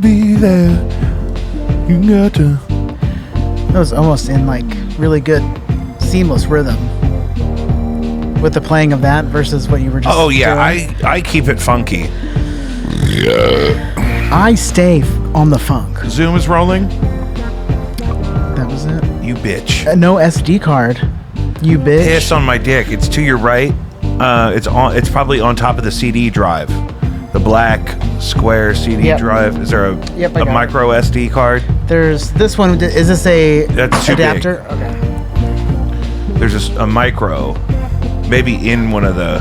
to be there. You got to. That was almost in like really good seamless rhythm with the playing of that versus what you were just doing. I keep it funky. I stay on the funk. Zoom is rolling. That was it. You bitch. No SD card. You bitch. Piss on my dick. It's to your right. It's probably on top of the CD drive. The black square CD drive. Is there a micro SD card? There's this one. Is this a That's too adapter? big. Okay. There's a micro. Maybe in one of the.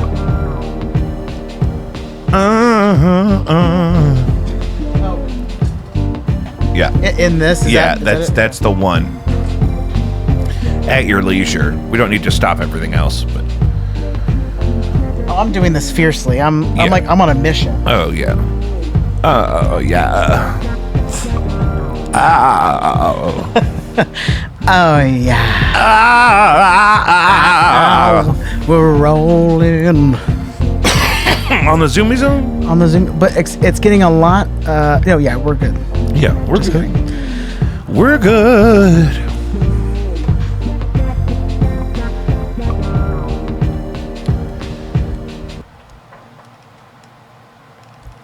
Yeah. In this? That's the one. At your leisure. We don't need to stop everything else, but. Oh, I'm doing this fiercely. I'm on a mission. Oh yeah. Oh yeah. Oh. Oh yeah. Oh. We're rolling. On the Zoomy Zone? On the Zoom, but it's getting a lot. Yeah, we're good. Yeah, we're Just good. kidding. We're good.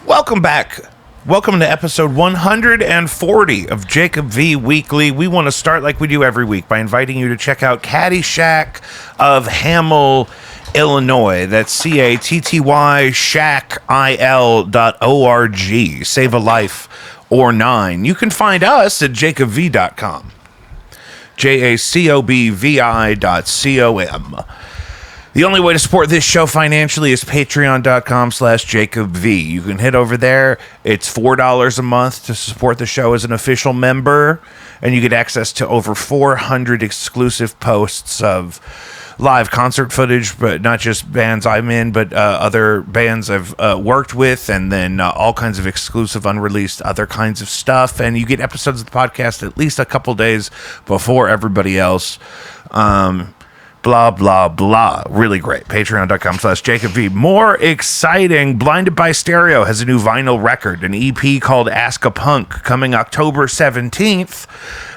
Welcome back. Welcome to episode 140 of Jacob V Weekly. We want to start like we do every week by inviting you to check out Caddyshack of Hamel, Illinois. That's CATTY shackil.org. Save a life or 9. You can find us at jacobv.com. JACOBVI.com. The only way to support this show financially is patreon.com/JacobV. You can head over there. It's $4 a month to support the show as an official member, and you get access to over 400 exclusive posts of live concert footage, but not just bands I'm in, but other bands I've worked with, and then all kinds of exclusive, unreleased, other kinds of stuff. And you get episodes of the podcast at least a couple days before everybody else. Blah, blah, blah. Really great. Patreon.com/JacobV. More exciting. Blinded by Stereo has a new vinyl record, an EP called Ask a Punk, coming October 17th.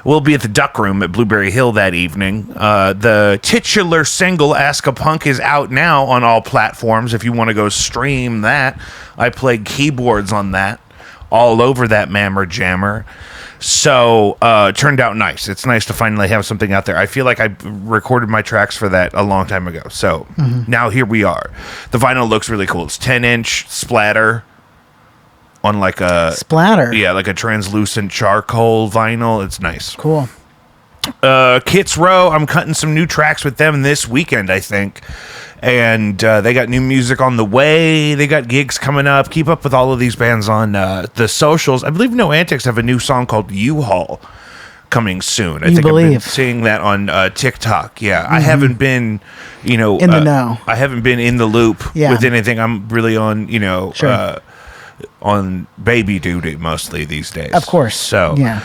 We'll be at the Duck Room at Blueberry Hill that evening. The titular single, Ask a Punk, is out now on all platforms if you want to go stream that. I played keyboards on that, all over that mammer jammer. So, turned out nice. It's nice to finally have something out there. I feel like I recorded my tracks for that a long time ago. So, now here we are. The vinyl looks really cool. It's 10-inch splatter on like a... Splatter? Yeah, like a translucent charcoal vinyl. It's nice. Cool. Kits Row, I'm cutting some new tracks with them this weekend, I think. And they got new music on the way. They got gigs coming up. Keep up with all of these bands on the socials. I believe No Antics have a new song called U-Haul coming soon. I think I've been seeing that on TikTok. Yeah, I haven't been, in the know. I haven't been in the loop with anything. I'm really on, on baby duty mostly these days. Of course. So, yeah.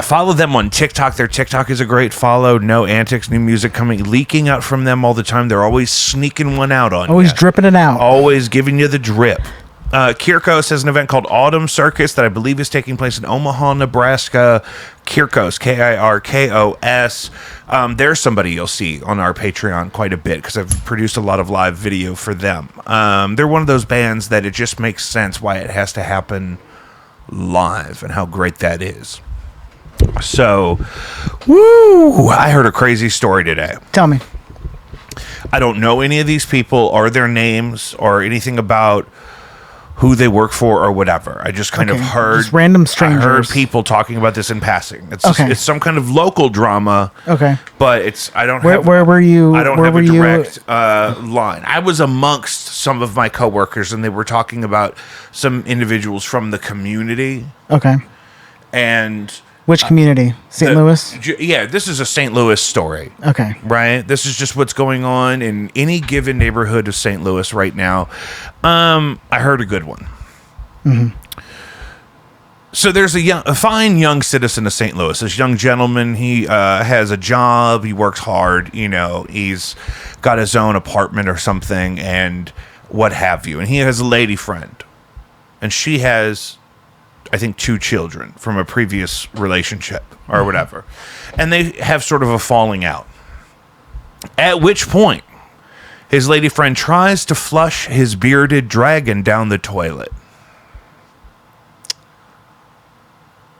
Follow them on TikTok. Their TikTok is a great follow. No Antics, new music leaking out from them all the time. They're always sneaking one out on you. Always dripping it out. Always giving you the drip. Kirkos has an event called Autumn Circus that I believe is taking place in Omaha, Nebraska. Kirkos, Kirkos. There's somebody you'll see on our Patreon quite a bit because I've produced a lot of live video for them. They're one of those bands that it just makes sense why it has to happen live and how great that is. So, I heard a crazy story today. Tell me. I don't know any of these people or their names or anything about who they work for or whatever. I just kind of heard just random strangers. I heard people talking about this in passing. It's it's some kind of local drama. Okay. But it's where were you? I don't have a direct line. I was amongst some of my coworkers and they were talking about some individuals from the community. Okay. And which community? St. Louis? Yeah, this is a St. Louis story. Okay. Right? This is just what's going on in any given neighborhood of St. Louis right now. I heard a good one. Mm-hmm. So there's a fine young citizen of St. Louis. This young gentleman, he has a job. He works hard. He's got his own apartment or something and what have you. And he has a lady friend. and she has, I think, 2 children from a previous relationship or whatever. And they have sort of a falling out. At which point, his lady friend tries to flush his bearded dragon down the toilet.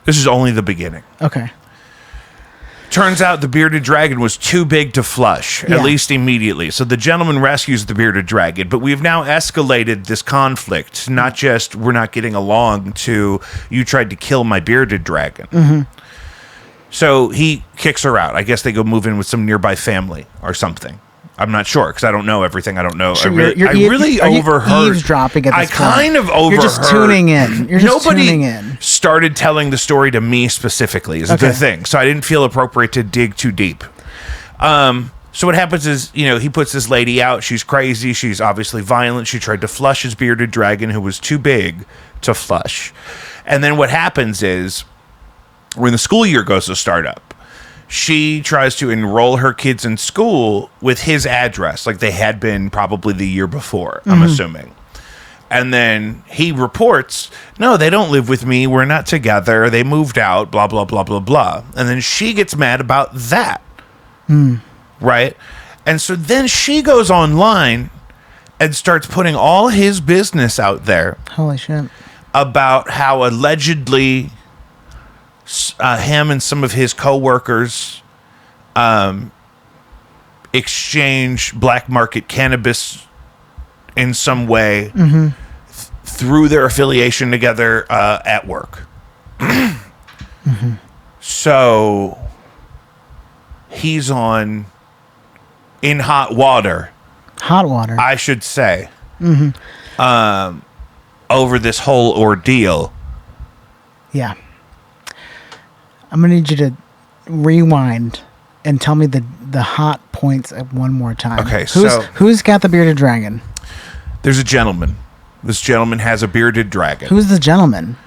This is only the beginning. Okay. Turns out the bearded dragon was too big to flush, at least immediately. So the gentleman rescues the bearded dragon, but we've now escalated this conflict, not just we're not getting along, to you tried to kill my bearded dragon. Mm-hmm. So he kicks her out. I guess they go move in with some nearby family or something. I'm not sure because I don't know everything. I don't know. Sure, I really overheard. Eavesdropping at this point. Kind of overheard. You're just tuning in. Nobody started telling the story to me specifically is the thing. So I didn't feel appropriate to dig too deep. So what happens is, he puts this lady out. She's crazy. She's obviously violent. She tried to flush his bearded dragon who was too big to flush. And then what happens is when the school year goes to start up, she tries to enroll her kids in school with his address, like they had been probably the year before, I'm assuming. And then he reports, no, they don't live with me. We're not together. They moved out, blah, blah, blah, blah, blah. And then she gets mad about that. Right? And so then she goes online and starts putting all his business out there. Holy shit. About how allegedly him and some of his co-workers exchange black market cannabis in some way through their affiliation together at work. So he's in hot water. Hot water. I should say. Over this whole ordeal. Yeah. I'm going to need you to rewind and tell me the hot points one more time. Okay, who's got the bearded dragon? There's a gentleman. This gentleman has a bearded dragon. Who's the gentleman?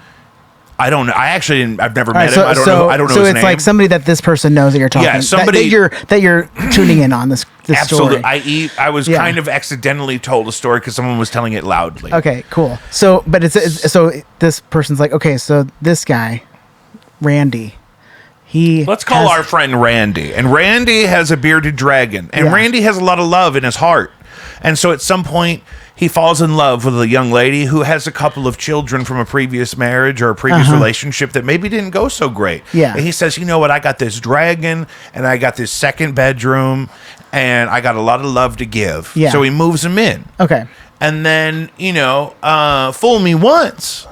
I don't know. I've never met him. I don't know his name. So it's like somebody that this person knows that you're talking. Yeah, somebody that you're tuning in on this absolutely. Story. I was kind of accidentally told a story because someone was telling it loudly. Okay, cool. So, but so this person's like, okay, so this guy, Randy. Let's call our friend Randy. And Randy has a bearded dragon. And Randy has a lot of love in his heart. And so at some point, he falls in love with a young lady who has a couple of children from a previous marriage or a previous relationship that maybe didn't go so great. Yeah. And he says, you know what? I got this dragon and I got this second bedroom and I got a lot of love to give. Yeah. So he moves him in. Okay. And then, fool me once.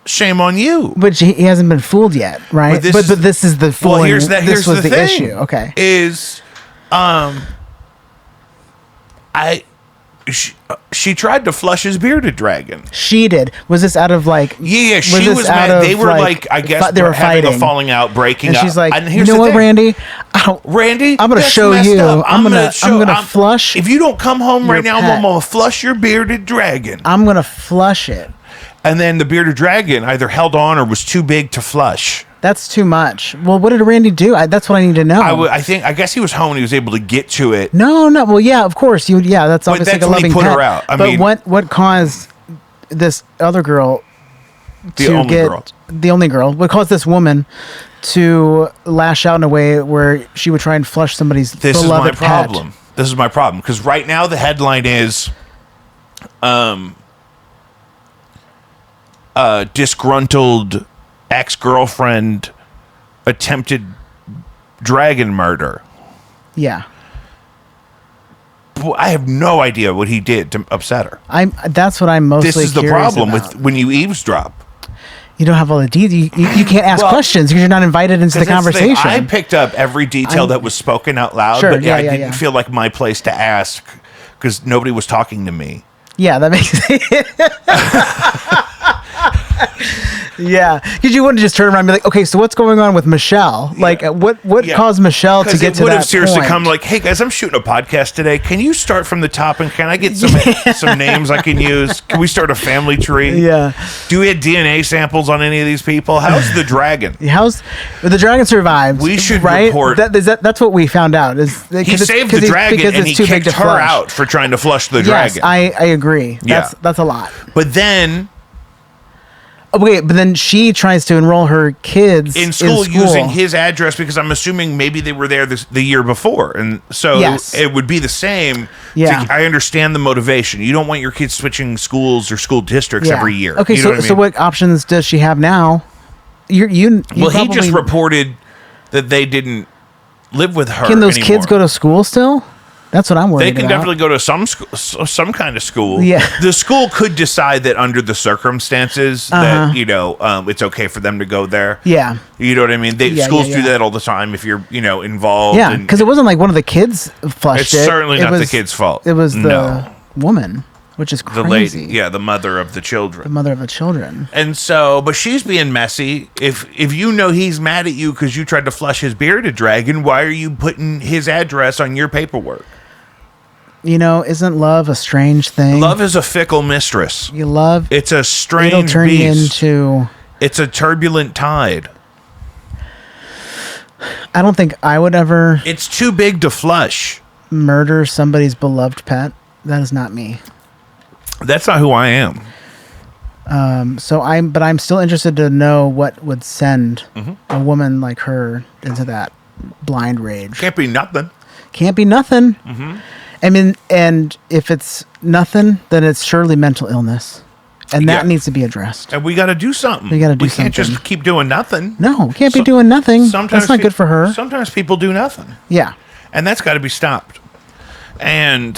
Shame on you. But he hasn't been fooled yet, right? But this is the fooling. Well, here's the thing, issue. Okay. She tried to flush his bearded dragon. She did. Was this out of like? Yeah, she was mad. They were like, I guess they were having a falling out, breaking up. And she's like, and you know what, Randy? Randy, I'm gonna show you. I'm gonna flush. If you don't come home right now, I'm gonna flush your bearded dragon. I'm gonna flush it. And then the bearded dragon either held on or was too big to flush. That's too much. Well, what did Randy do? That's what I need to know. I guess he was home and he was able to get to it. No. Well, yeah, of course. That's obviously that's like a loving put pet. her out. What caused this other girl the only girl? What caused this woman to lash out in a way where she would try and flush somebody's beloved pet? This is my problem. Because right now the headline is disgruntled ex-girlfriend attempted dragon murder. Yeah. I have no idea what he did to upset her. That's what I'm mostly This is the problem about. with when you eavesdrop. You don't have all the details. You can't ask questions because you're not invited into the conversation. I picked up every detail that was spoken out loud, but I didn't feel like my place to ask because nobody was talking to me. Yeah, that makes sense. Yeah, because you wouldn't just turn around and be like, okay, so what's going on with Michelle? Like, what caused Michelle to get to that point? It would have seriously come like, hey, guys, I'm shooting a podcast today. Can you start from the top and can I get some names I can use? Can we start a family tree? Yeah. Do we have DNA samples on any of these people? How's the dragon? The dragon survived? We should report. That's what we found out. He saved the dragon and he kicked her out for trying to flush the dragon. Yes, I agree. That's a lot. But then Okay, but then she tries to enroll her kids in school using his address because I'm assuming maybe they were there the year before, and so it would be the same. Yeah, I understand the motivation. You don't want your kids switching schools or school districts every year. Okay, you know what I mean? So what options does she have now? You well, he just reported that they didn't live with her. Can those kids go to school still? That's what I'm worried about. They can definitely go to some kind of school. Yeah. The school could decide that under the circumstances that, it's okay for them to go there. Yeah. You know what I mean? Schools do that all the time if you're, involved. Yeah, because it wasn't like one of the kids flushed it. It's certainly not the kid's fault. It was the woman, which is crazy. The lady, the mother of the children. The mother of the children. And so, but she's being messy. If he's mad at you because you tried to flush his bearded dragon, why are you putting his address on your paperwork? Isn't love a strange thing? Love is a fickle mistress. It's a strange it'll turn beast. You into... It's a turbulent tide. I don't think I would ever... It's too big to flush. Murder somebody's beloved pet. That is not me. That's not who I am. But I'm still interested to know what would send a woman like her into that blind rage. Can't be nothing. Mm-hmm. I mean, and if it's nothing, then it's surely mental illness. And that needs to be addressed. And we got to do something. We can't just keep doing nothing. No, we can't be doing nothing. That's not good for her. Sometimes people do nothing. Yeah. And that's got to be stopped. And,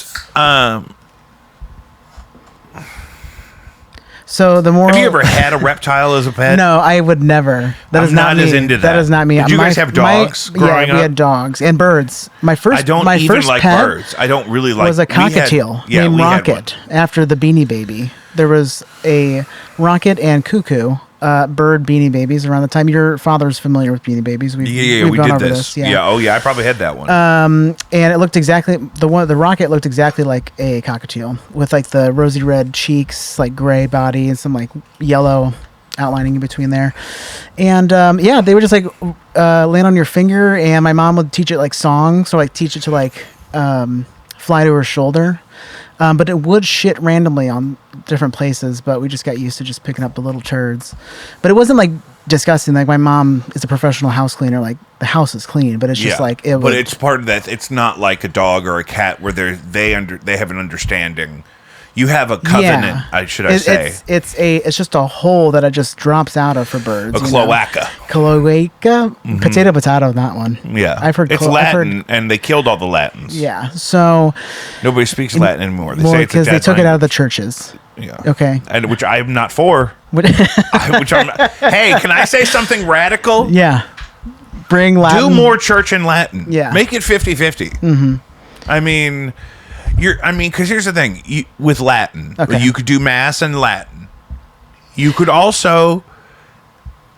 so the moral... Have you ever had a reptile as a pet? No, I would never. That is not me. As into that. That is not me. Did you guys have dogs growing up? We had dogs and birds. My first like pet birds. I don't really like... was a cockatiel named Rocket after the Beanie Baby. There was a Rocket and Cuckoo bird Beanie Babies around the time. Your father's familiar with Beanie Babies. We've we gone did over this. Yeah. I probably had that one. And it looked exactly the Rocket looked exactly like a cockatiel with like the rosy red cheeks, like gray body, and some like yellow outlining in between there. And they would just like land on your finger, and my mom would teach it like songs, or like teach it to like fly to her shoulder. But it would shit randomly on different places, but we just got used to just picking up the little turds. But it wasn't like disgusting. Like my mom is a professional house cleaner. Like the house is clean, but it's just like it. But it's part of that. It's not like a dog or a cat where they have an understanding. You have a covenant, I say. It's just a hole that it just drops out of for birds. A cloaca. Cloaca? Mm-hmm. Potato, that one. Yeah. I've heard it's Latin, and they killed all the Latins. Yeah, so... Nobody speaks Latin anymore. They say it's because they took it out of the churches. Yeah. Okay. And which I'm not for. Hey, can I say something radical? Yeah. Bring Latin. Do more church in Latin. Yeah. Make it 50-50. Mm-hmm. I mean... because here's the thing. With Latin, you could do Mass in Latin. You could also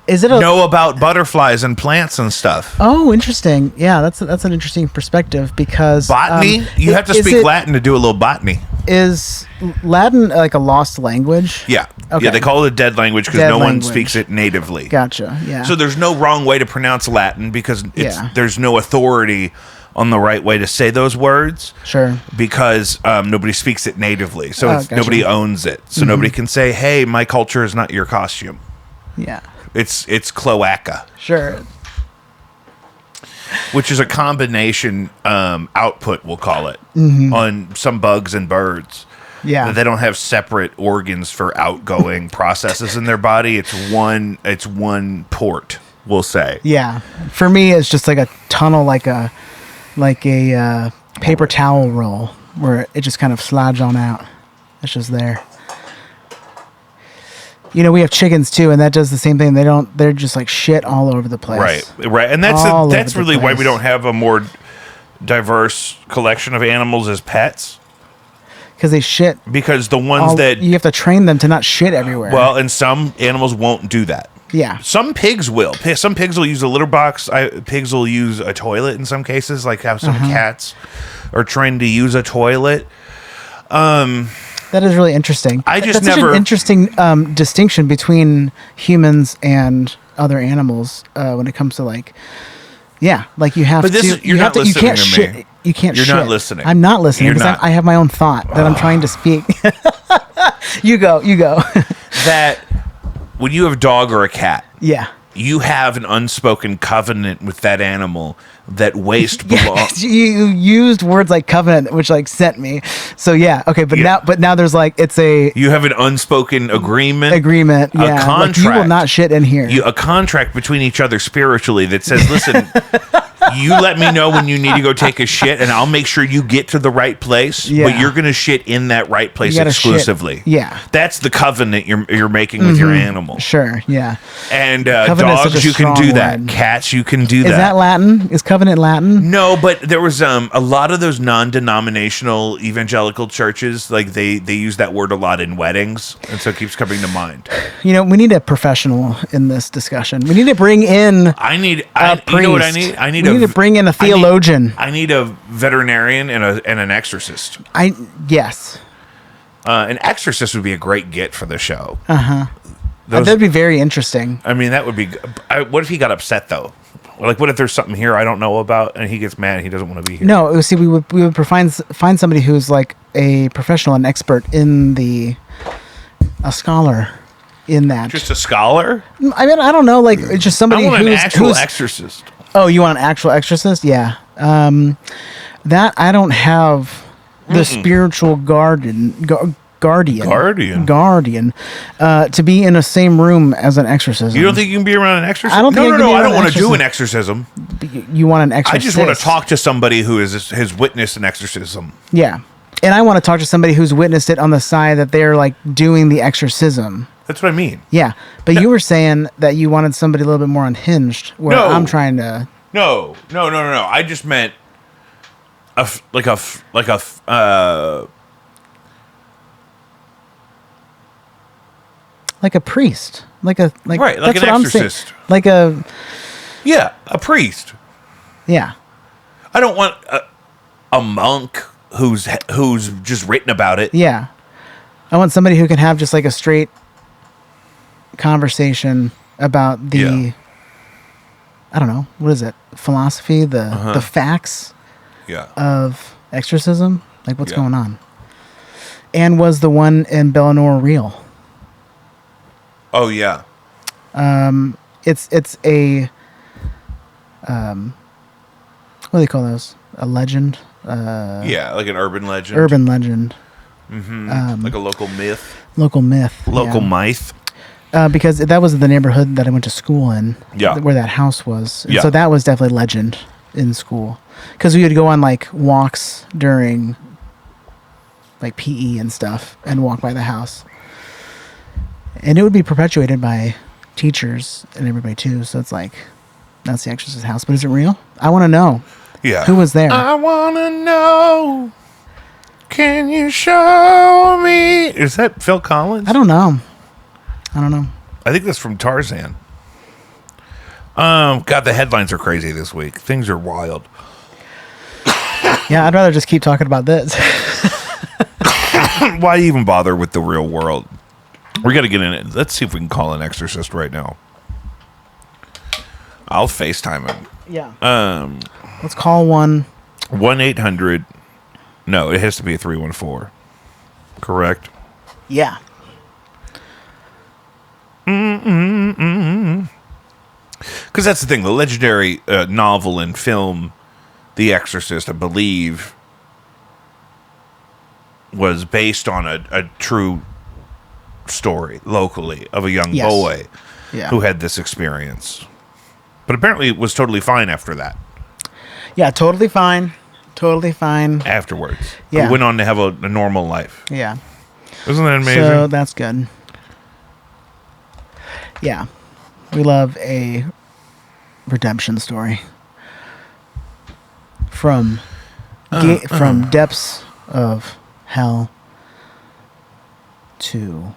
know about butterflies and plants and stuff. Oh, interesting. Yeah, that's an interesting perspective because... Botany? You have to speak Latin to do a little botany. Is Latin like a lost language? Yeah. Okay. Yeah, they call it a dead language because no one speaks it natively. Gotcha, yeah. So there's no wrong way to pronounce Latin because there's no authority on the right way to say those words. Sure. Because nobody speaks it natively. So nobody owns it. So nobody can say, hey, my culture is not your costume. Yeah. It's cloaca. Sure. Which is a combination output, we'll call it, on some bugs and birds. Yeah. They don't have separate organs for outgoing processes in their body. It's one port, we'll say. Yeah. For me, it's just like a tunnel, like a paper towel roll where it just kind of slides on out. It's just there. We have chickens too, and that does the same thing. They're just like shit all over the place. Right. And that's really why we don't have a more diverse collection of animals as pets. Because they shit. Because the ones that... You have to train them to not shit everywhere. Well, and some animals won't do that. Yeah. Some pigs will. Some pigs will use a litter box. Pigs will use a toilet in some cases, like how some cats are trained to use a toilet. That is really interesting. That's such an interesting distinction between humans and other animals when it comes to like you have to. You're not listening you can't to shit. me. You can't. You're shit. not listening. I'm not listening because I have my own thought that I'm trying to speak. You go. That when you have a dog or a cat, Yeah. you have an unspoken covenant with that animal that waste belongs. You used words like covenant, which like sent me. So yeah, okay, but now there's like you have an unspoken agreement. Yeah, a contract. Like, you will not shit in here. A contract between each other spiritually that says, listen. You let me know when you need to go take a shit, and I'll make sure you get to the right place. Yeah. But you're going to shit in that right place exclusively. Shit. Yeah, that's the covenant you're making with your animal. Sure, yeah. And dogs, you can do that. Word. Cats, you can do that. Is that Latin? Is covenant Latin? No, but there was a lot of those non-denominational evangelical churches, like they use that word a lot in weddings, and so it keeps coming to mind. We need a professional in this discussion. We need to bring in. You know what I need? I need to bring in a theologian. I need a veterinarian and an exorcist. Yes. An exorcist would be a great get for the show. That'd be very interesting. I mean, that would be. What if he got upset though? Like, what if there's something here I don't know about, and he gets mad and he doesn't want to be here? No, see, we would find somebody who's like a professional, an expert a scholar in that. Just a scholar? I mean, I don't know, like just somebody an actual exorcist. Oh, you want an actual exorcist? Yeah. That I don't have the spiritual guardian to be in the same room as an exorcism. You don't think you can be around an exorcism? I don't think No, I don't want to do an exorcism. You want an exorcist? I just want to talk to somebody who has witnessed an exorcism. Yeah. And I want to talk to somebody who's witnessed it on the side that they're like doing the exorcism. That's what I mean. Yeah, but you were saying that you wanted somebody a little bit more unhinged. Where I'm trying to. No. I just meant like a priest, like an exorcist, like a priest. Yeah, I don't want a monk who's just written about it. Yeah, I want somebody who can have just like a straight conversation about the I don't know, what is it, philosophy, the facts of exorcism, like what's going on. And was the one in Bellinor real? Oh yeah. It's a what do they call those, a legend? Like an urban legend. Mm-hmm. Like a local myth. Local myth. Because that was the neighborhood that I went to school in, where that house was. And so that was definitely legend in school. Because we would go on like walks during like PE and stuff and walk by the house. And it would be perpetuated by teachers and everybody too. So it's like, that's the Exorcist house. But is it real? I want to know. Yeah. Who was there? I want to know. Can you show me? Is that Phil Collins? I don't know. I think that's from Tarzan. God, the headlines are crazy this week. Things are wild. Yeah, I'd rather just keep talking about this. Why even bother with the real world? We got to get in it. Let's see if we can call an exorcist right now. I'll FaceTime him. Yeah. Let's call one. 1-800. No, it has to be a 314. Correct? Yeah. Because that's the thing. The legendary novel and film, The Exorcist, I believe, was based on a true story locally of a young boy who had this experience. But apparently it was totally fine after that. Yeah, totally fine. Afterwards. Yeah. He went on to have a normal life. Yeah. Isn't that amazing? So that's good. Yeah. We love a redemption story. From depths of hell to...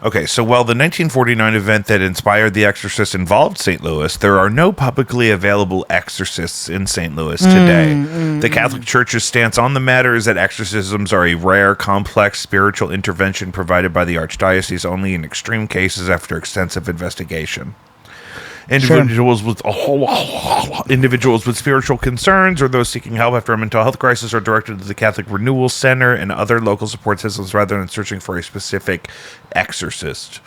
Okay, so while the 1949 event that inspired The Exorcist involved St. Louis, there are no publicly available exorcists in St. Louis today. The Catholic Church's stance on the matter is that exorcisms are a rare, complex spiritual intervention provided by the Archdiocese only in extreme cases after extensive investigation. Individuals with spiritual concerns or those seeking help after a mental health crisis are directed to the Catholic Renewal Center and other local support systems rather than searching for a specific exorcist.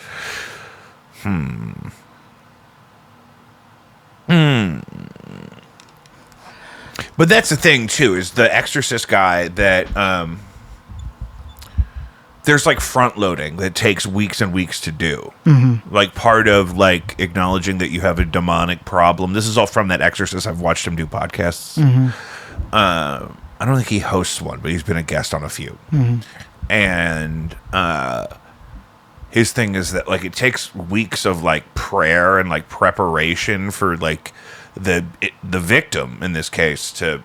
But that's the thing too, is the Exorcist guy that there's like front loading that takes weeks and weeks to do. Like part of like acknowledging that you have a demonic problem. This is all from that Exorcist. I've watched him do podcasts. I don't think he hosts one, but he's been a guest on a few. And his thing is that like it takes weeks of like prayer and like preparation for like the victim in this case to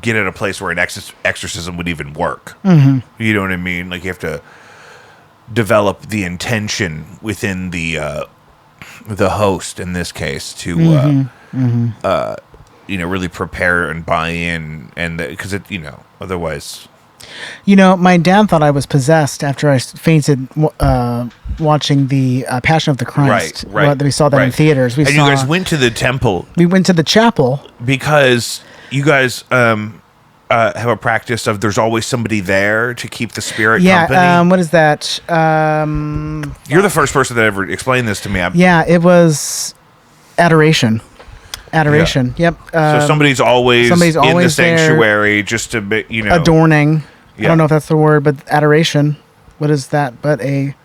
get at a place where an exorcism would even work. You know what I mean? Like you have to develop the intention within the host in this case to really prepare and buy in, and because it otherwise. My dad thought I was possessed after I fainted watching the Passion of the Christ. Right. We saw that in theaters. You guys went to the temple. We went to the chapel because you guys have a practice of there's always somebody there to keep the spirit company. What is that? You're the first person that ever explained this to me. It was adoration. Yep. So somebody's always in the sanctuary there, just to be, adorning. I don't know if that's the word, but adoration. What is that? What is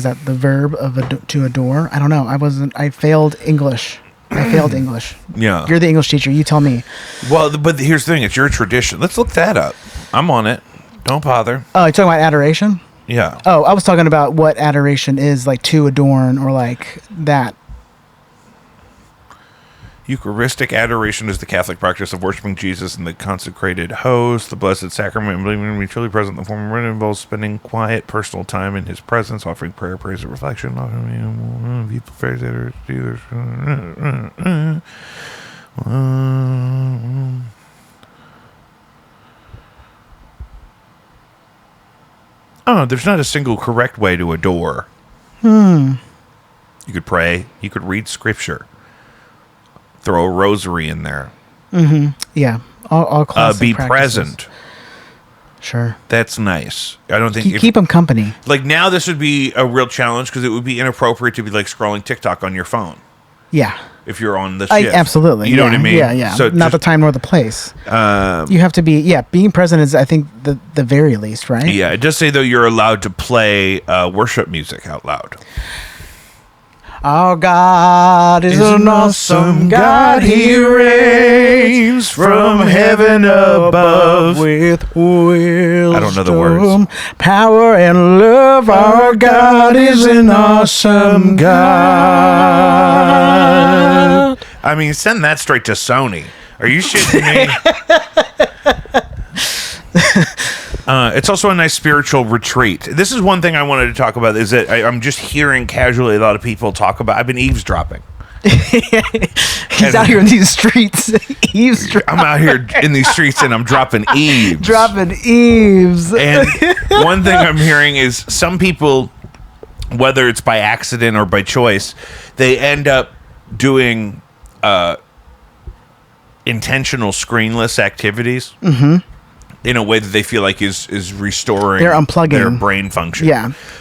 that? The verb of to adore? I don't know. I failed English. Yeah. You're the English teacher. You tell me. Well, but here's the thing. It's your tradition. Let's look that up. I'm on it. Don't bother. Oh, you're talking about adoration? Yeah. Oh, I was talking about what adoration is, like to adorn or like that. Eucharistic adoration is the Catholic practice of worshiping Jesus in the consecrated host, the Blessed Sacrament, and believing him to be truly present in the form of it involves spending quiet, personal time in his presence, offering prayer, praise, and reflection. People praise that Jesus. There's not a single correct way to adore. You could pray. You could read scripture. Throw a rosary in there. Yeah. All classic be practices. Present. Sure. That's nice. I don't think... Keep them company. Like now this would be a real challenge because it would be inappropriate to be like scrolling TikTok on your phone. Yeah. If you're on the shift. Absolutely. You know what I mean? Yeah. So not the time nor the place. You have to be... being present is, I think, the very least, right? Yeah. It does say, though, you're allowed to play worship music out loud. Our God is an awesome God. He reigns from heaven above with wisdom, I don't know the words. Power and love. Our God is an awesome God. I mean, send that straight to Sony. Are you shitting me? It's also a nice spiritual retreat. This is one thing I wanted to talk about, is that I'm just hearing casually a lot of people talk about... I've been eavesdropping. He's out here in these streets. I'm out here in these streets and I'm dropping eaves. Dropping eaves. And one thing I'm hearing is some people, whether it's by accident or by choice, they end up doing intentional screenless activities. In a way that they feel like is restoring they're unplugging their brain function.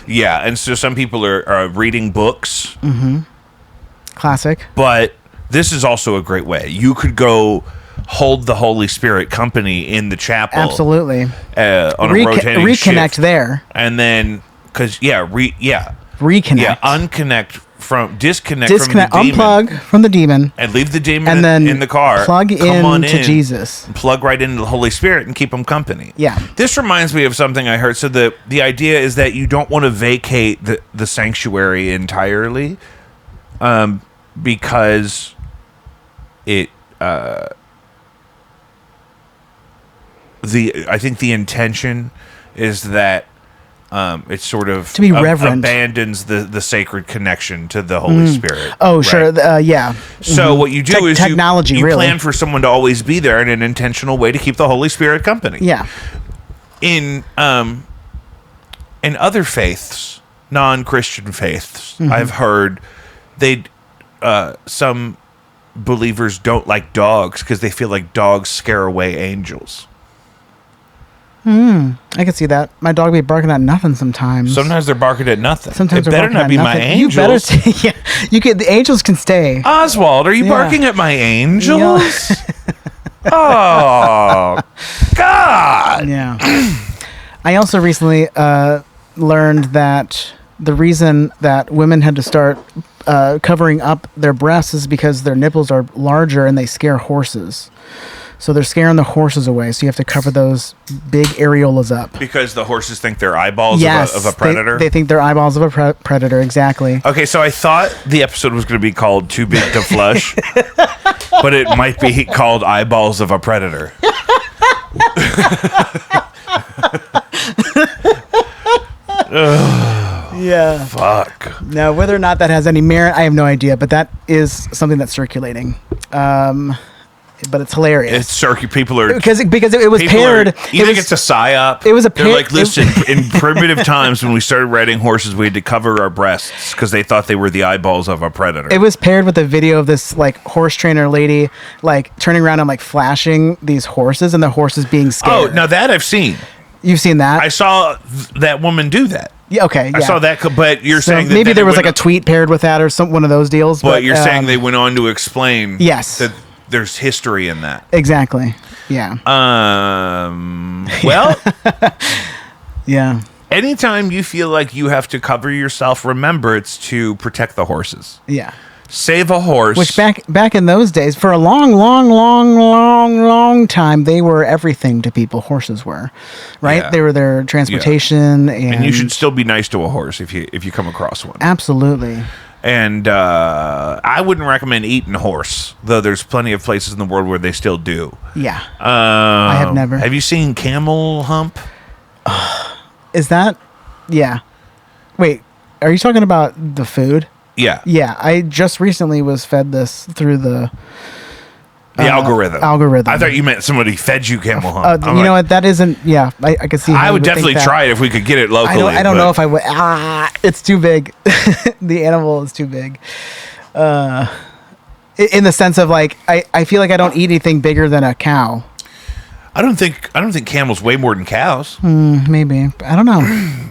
Yeah. And so some people are reading books. Classic. But this is also a great way. You could go hold the Holy Spirit company in the chapel. Absolutely. On a rotating reconnect shift. There. And then, because, reconnect. Yeah, disconnect from the demon. Unplug from the demon. And leave the demon and then in the car. Plug into Jesus. Plug right into the Holy Spirit and keep them company. Yeah. This reminds me of something I heard. So the idea is that you don't want to vacate the sanctuary entirely, because I think the intention is that it's sort of to be reverent, abandons the sacred connection to the Holy Spirit. Oh, right? Sure. Yeah. So what you do is technology, you really plan for someone to always be there in an intentional way to keep the Holy Spirit company. Yeah. In other faiths, non-Christian faiths, I've heard some believers don't like dogs because they feel like dogs scare away angels. I can see that. My dog be barking at nothing sometimes. Sometimes they're barking at nothing. Sometimes it better not be my angels. You better the angels can stay. Oswald, are you barking at my angels? Oh, God. Yeah. I also recently learned that the reason that women had to start covering up their breasts is because their nipples are larger and they scare horses. So they're scaring the horses away. So you have to cover those big areolas up. Because the horses think they're eyeballs of a predator? They think they're eyeballs of a predator, exactly. Okay, so I thought the episode was going to be called Too Big to Flush, but it might be called Eyeballs of a Predator. Yeah. Fuck. Now, whether or not that has any merit, I have no idea, but that is something that's circulating. But it's hilarious. People are because it was paired. It's a psyop. It was a They're like, listen, in primitive times when we started riding horses, we had to cover our breasts because they thought they were the eyeballs of a predator. It was paired with a video of this like horse trainer lady like turning around and like flashing these horses and the horses being scared. Oh, now that I've seen. You've seen that? I saw that woman do that. Yeah, okay. Yeah. I saw that, but you're saying that maybe there was like a tweet paired with that or one of those deals. But you're saying they went on to explain. Yes. That there's history in that. Exactly. Yeah. Well. Yeah. Anytime you feel like you have to cover yourself, remember it's to protect the horses. Yeah. Save a horse. Which back in those days, for a long time, they were everything to people. Horses were, right? Yeah. They were their transportation, and you should still be nice to a horse if you come across one. Absolutely. And I wouldn't recommend eating horse, though there's plenty of places in the world where they still do. Yeah. I have never. Have you seen camel hump? Is that? Yeah. Wait, are you talking about the food? Yeah. Yeah, I just recently was fed this through the algorithm. Algorithm. I thought you meant somebody fed you camel hump. You know what? That isn't. Yeah, I could see. I would definitely try it if we could get it locally. I don't know if I would. It's too big. The animal is too big. In the sense of like, I feel like I don't eat anything bigger than a cow. I don't think camels weigh more than cows. Maybe. I don't know.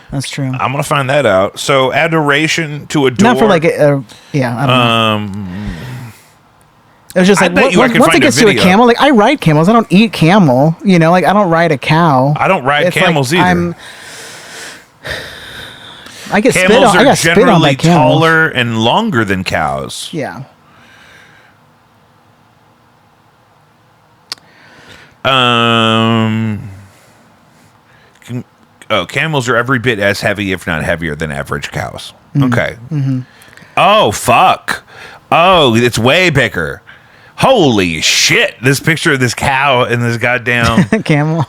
That's true. I'm gonna find that out. So adoration to adore. Not for like I don't know. It was just like once it gets to a camel, like I ride camels. I don't eat camel. You know, like I don't ride a cow. I don't ride camels either. I get camels spit on. Are I got spit on by camels. Taller and longer than cows. Yeah. Camels are every bit as heavy, if not heavier, than average cows. Mm-hmm. Okay. Mm-hmm. Oh, fuck. Oh, it's way bigger. Holy shit. This picture of this cow and this goddamn camel.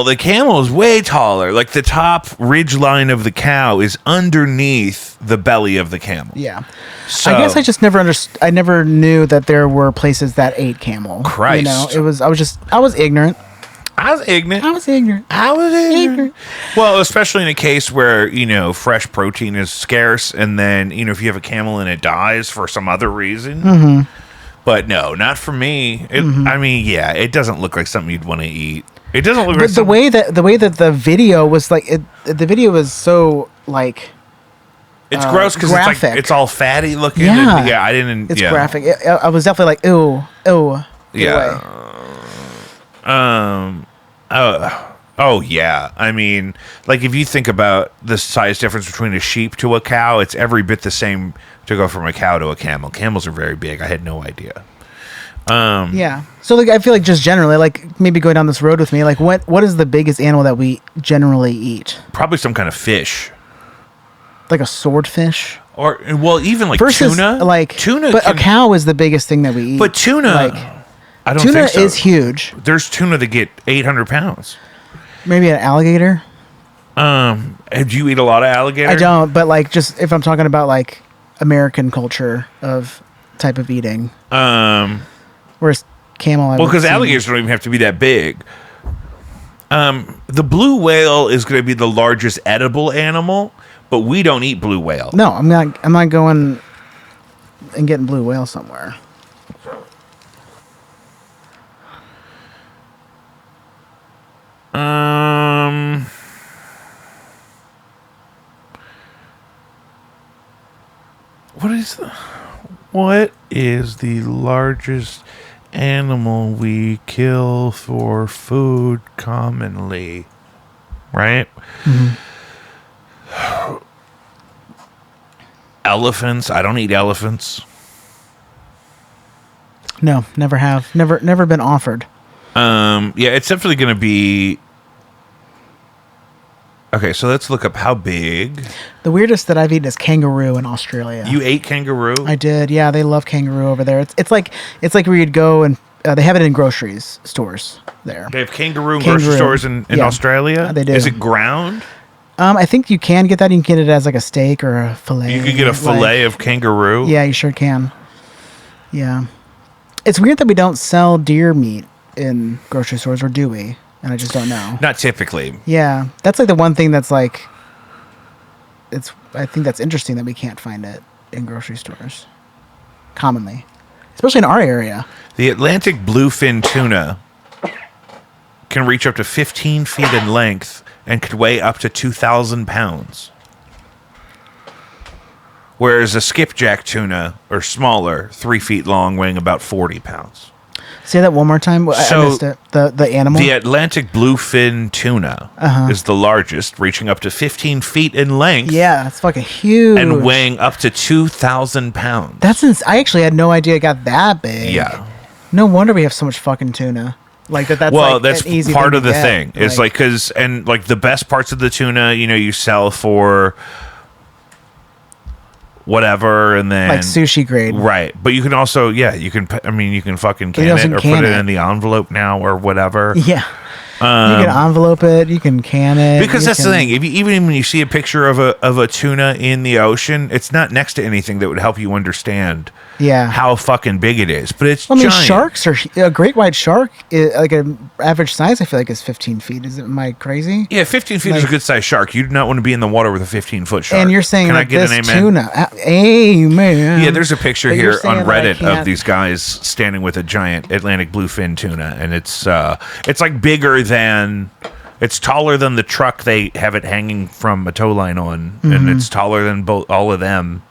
The camel is way taller. Like the top ridge line of the cow is underneath the belly of the camel. Yeah. So, I guess I just never understood. I never knew that there were places that ate camel. Christ. You know, I was ignorant. I was ignorant. Well, especially in a case where, you know, fresh protein is scarce and then, you know, if you have a camel and it dies for some other reason. Mm-hmm. But no, not for me. I mean, yeah, it doesn't look like something you'd want to eat. It doesn't look like the way that the video was like the video was so like it's gross because it's all fatty looking. Yeah, and, I didn't. It's graphic. I was definitely like, ew. Yeah. Oh yeah. I mean, like if you think about the size difference between a sheep to a cow, it's every bit the same to go from a cow to a camel. Camels are very big. I had no idea. Yeah. So like I feel like just generally, like maybe go down this road with me. Like what is the biggest animal that we generally eat? Probably some kind of fish. Like a swordfish? Or even like versus, tuna. Like tuna. But a cow is the biggest thing that we eat. But tuna, like, I don't tuna think so. Is huge. There's tuna that get 800 pounds. Maybe an alligator. Do you eat a lot of alligator? I don't, but like just if I'm talking about like American culture of type of eating. Whereas camel, because alligators don't even have to be that big. The blue whale is going to be the largest edible animal, but we don't eat blue whale. No, I'm not going and getting blue whale somewhere. What is the largest animal we kill for food commonly? Right? Mm-hmm. Elephants. I don't eat elephants. No, never have. Never been offered. Yeah, it's definitely going to be... Okay, so let's look up how big. The weirdest that I've eaten is kangaroo in Australia. You ate kangaroo? I did. Yeah, they love kangaroo over there. It's like where you'd go and they have it in stores there. They have kangaroo in grocery stores in Australia? They do. Is it ground? I think you can get that. You can get it as like a steak or a fillet. You can get a fillet of kangaroo? Yeah, you sure can. Yeah. It's weird that we don't sell deer meat in grocery stores, or do we? And I just don't know. Not typically. Yeah. That's like the one thing that's like... I think that's interesting that we can't find it in grocery stores. Commonly. Especially in our area. The Atlantic bluefin tuna can reach up to 15 feet in length and could weigh up to 2,000 pounds. Whereas a skipjack tuna, or smaller, 3 feet long, weighing about 40 pounds. Say that one more time. I missed it. The animal? The Atlantic bluefin tuna is the largest, reaching up to 15 feet in length. Yeah, it's fucking huge. And weighing up to 2,000 pounds. I actually had no idea it got that big. Yeah. No wonder we have so much fucking tuna. Like that's well, like that's an easy part thing of the get. thing. It's like because the best parts of the tuna, you sell for whatever, and then like sushi grade, right? But you can also, you can fucking can it or put it in the envelope now or whatever. Yeah. You can envelope it. You can can it. Because that's the thing. Even when you see a picture of a tuna in the ocean, it's not next to anything that would help you understand how fucking big it is. But it's giant. Sharks are... A great white shark, like an average size, I feel like, is 15 feet. Am I crazy? Yeah, 15 feet is a good size shark. You do not want to be in the water with a 15-foot shark. And you're saying Can like I get this an amen? tuna... Amen. Yeah, there's a picture here on Reddit of these guys standing with a giant Atlantic bluefin tuna, and it's like bigger than... It's taller than the truck they have it hanging from a tow line on, and it's taller than all of them.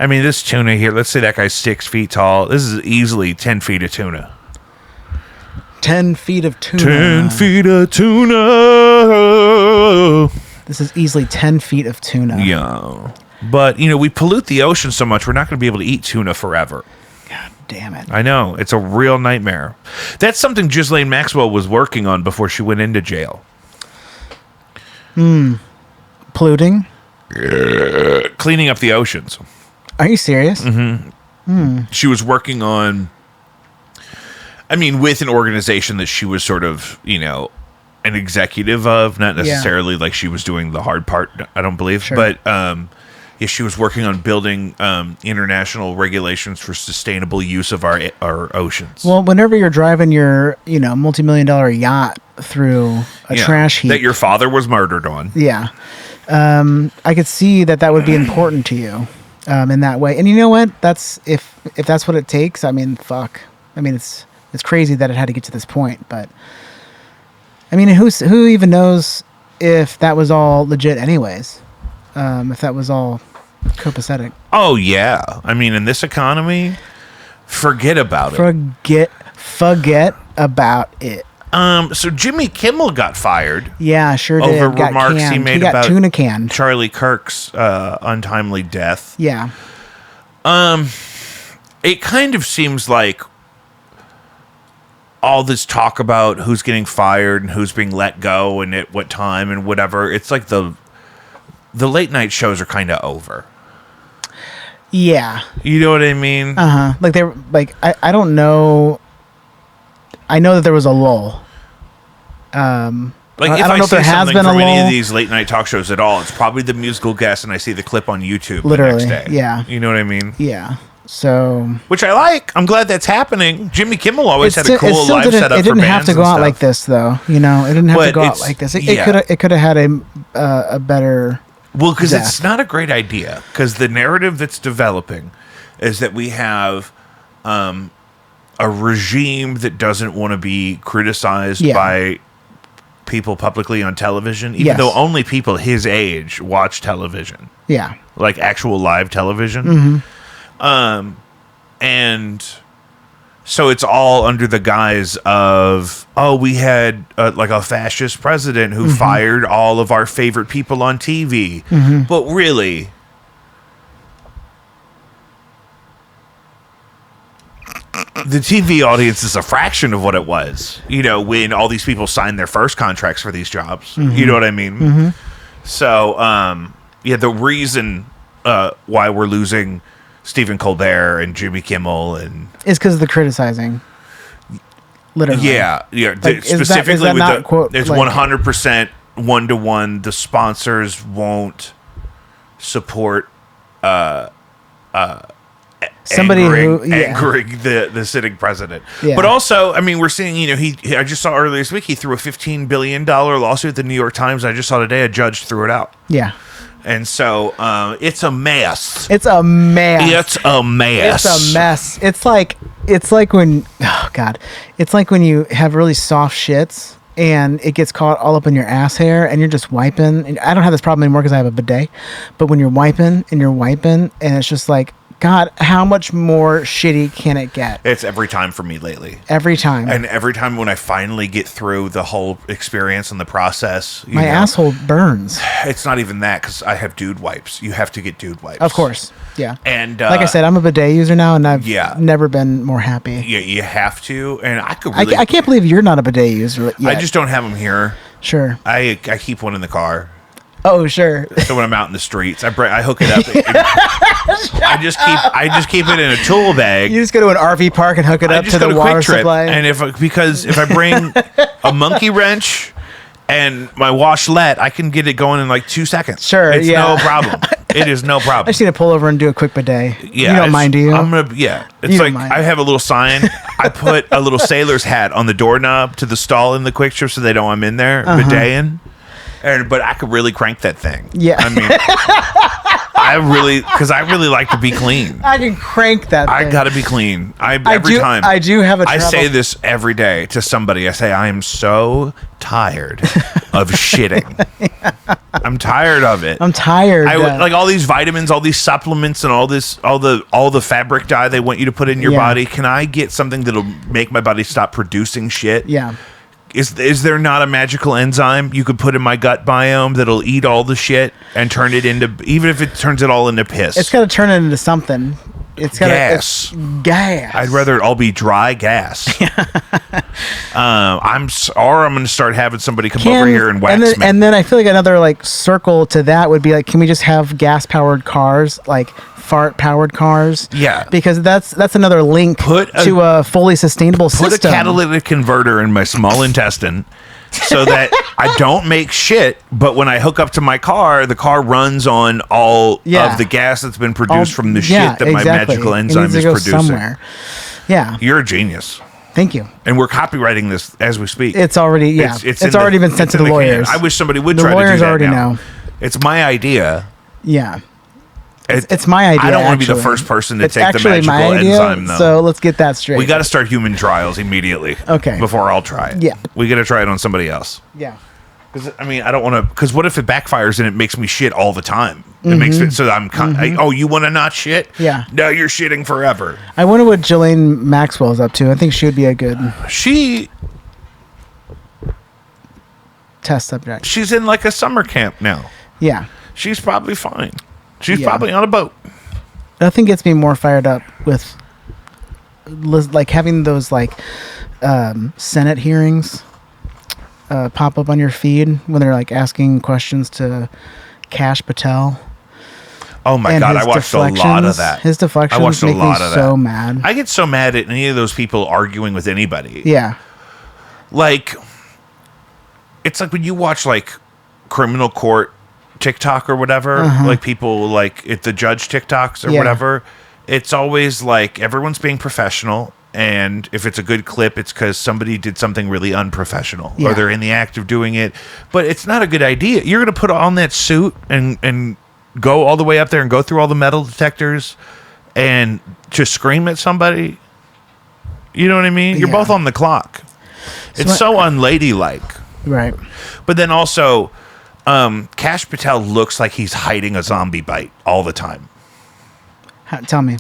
I mean, this tuna here, let's say that guy's 6 feet tall. This is easily 10 feet of tuna. 10 feet of tuna. 10 feet of tuna. This is easily 10 feet of tuna. Yeah. But, we pollute the ocean so much, we're not going to be able to eat tuna forever. God damn it. I know. It's a real nightmare. That's something Ghislaine Maxwell was working on before she went into jail. Polluting? Cleaning up the oceans. Are you serious? Mm-hmm. She was working on, with an organization that she was sort of, an executive of, not necessarily like she was doing the hard part, I don't believe. Sure. But, she was working on building international regulations for sustainable use of our oceans. Well, whenever you're driving your, multi-million-dollar yacht through a trash heap. That your father was murdered on. Yeah. I could see that would be important to you in that way. And you know what? That's if that's what it takes, fuck. It's crazy that it had to get to this point, but who even knows if that was all legit anyways? If that was all copacetic. Oh yeah. In this economy, forget about it. Forget about it. So Jimmy Kimmel got fired. Yeah, sure did. Over remarks he made about tuna canned. Charlie Kirk's untimely death. Yeah. It kind of seems like all this talk about who's getting fired and who's being let go and at what time and whatever. It's like the late night shows are kind of over. Yeah. You know what I mean? Like they're like I don't know. I know that there was a lull. If I don't know if there has been a lull. Any of these late night talk shows at all, it's probably the musical guest, and I see the clip on YouTube literally the next day. Yeah. You know what I mean? Yeah. So, which I like. I'm glad that's happening. Jimmy Kimmel always had a cool live setup. It didn't have to go out like this, though. It didn't have to go out like this. It could have had a better. Well, because it's not a great idea. Because the narrative that's developing is that we have a regime that doesn't want to be criticized by people publicly on television, even though only people his age watch television. Yeah. Like actual live television. And so it's all under the guise of, we had like a fascist president who fired all of our favorite people on TV. But really, the TV audience is a fraction of what it was, when all these people signed their first contracts for these jobs. You know what I mean? So, the reason why we're losing Stephen Colbert and Jimmy Kimmel is because of the criticizing. Literally. Yeah. Like, specifically, it's like, 100% 1-to-1. The sponsors won't support somebody angering the sitting president. Yeah. But also, I mean, we're seeing, I just saw earlier this week he threw a $15 billion lawsuit at the New York Times. I just saw today a judge threw it out. Yeah. And so it's a mess. It's a mess. It's a mess. It's a mess. It's like when, it's like when you have really soft shits and it gets caught all up in your ass hair and you're just wiping. And I don't have this problem anymore because I have a bidet. But when you're wiping and it's just like, God, how much more shitty can it get? It's every time for me lately. Every time. And every time when I finally get through the whole experience and the process. My asshole burns. It's not even that because I have dude wipes. You have to get dude wipes. Of course. Yeah. And like I said, I'm a bidet user now and I've never been more happy. Yeah, you have to. And I could really... I can't believe you're not a bidet user yet. I just don't have them here. Sure. I keep one in the car. Oh, sure. So when I'm out in the streets, I hook it up. I just keep it in a tool bag. You just go to an RV park and hook it up to the water supply. And if I bring a monkey wrench and my washlet, I can get it going in like 2 seconds. Sure, it's no problem. It is no problem. I just need to pull over and do a quick bidet. Yeah, you don't mind, do you? It's like I have a little sign. I put a little sailor's hat on the doorknob to the stall in the quick trip so they know I'm in there bideting. But I could really crank that thing. Yeah. I mean, because I really like to be clean. I can crank that thing. I got to be clean. Every time. I do have a trouble. I say this every day to somebody. I say, I am so tired of shitting. I'm tired of it. I'm tired. Like all these vitamins, all these supplements, and all the fabric dye they want you to put in your body. Can I get something that'll make my body stop producing shit? Yeah. Is there not a magical enzyme you could put in my gut biome that'll eat all the shit and turn it into, even if it turns it all into piss? It's got to turn it into something. It's got gas. Gas. I'd rather it all be dry gas. I'm going to start having somebody come over here and wax me. And then I feel like another like circle to that would be like, can we just have gas powered cars, like fart powered cars? Yeah, because that's another link to a fully sustainable system. Put a catalytic converter in my small intestine so that I don't make shit, but when I hook up to my car, the car runs on all of the gas that's been produced from the shit that my magical enzyme is producing. Somewhere. Yeah, you're a genius. Thank you. And we're copywriting this as we speak. It's already it's already been sent to the lawyers. I wish somebody would try to do that. The lawyers already know. It's my idea. Yeah. It's my idea. I don't want to be the first person to take the magical enzyme, though. So let's get that straight. We got to start human trials immediately. Okay. Before I'll try it. Yeah. We got to try it on somebody else. Yeah. Because I mean, I don't want to. Because what if it backfires and it makes me shit all the time? It makes it so that I'm. You want to not shit? Yeah. No, you're shitting forever. I wonder what Ghislaine Maxwell's up to. I think she would be a good. Test subject. She's in like a summer camp now. Yeah. She's probably fine. She's probably on a boat. Nothing gets me more fired up with like having those like Senate hearings pop up on your feed when they're like asking questions to Kash Patel. Oh my God, I watched a lot of that. His deflections make me so mad. I get so mad at any of those people arguing with anybody. Yeah. Like, it's like when you watch like criminal court TikTok or whatever, like people like at the judge TikToks or whatever, it's always like everyone's being professional, and if it's a good clip, it's because somebody did something really unprofessional or they're in the act of doing it. But it's not a good idea. You're going to put on that suit and go all the way up there and go through all the metal detectors and just scream at somebody. You know what I mean? You're both on the clock. It's so unladylike. Right. But then also, Kash Patel looks like he's hiding a zombie bite all the time. Tell me.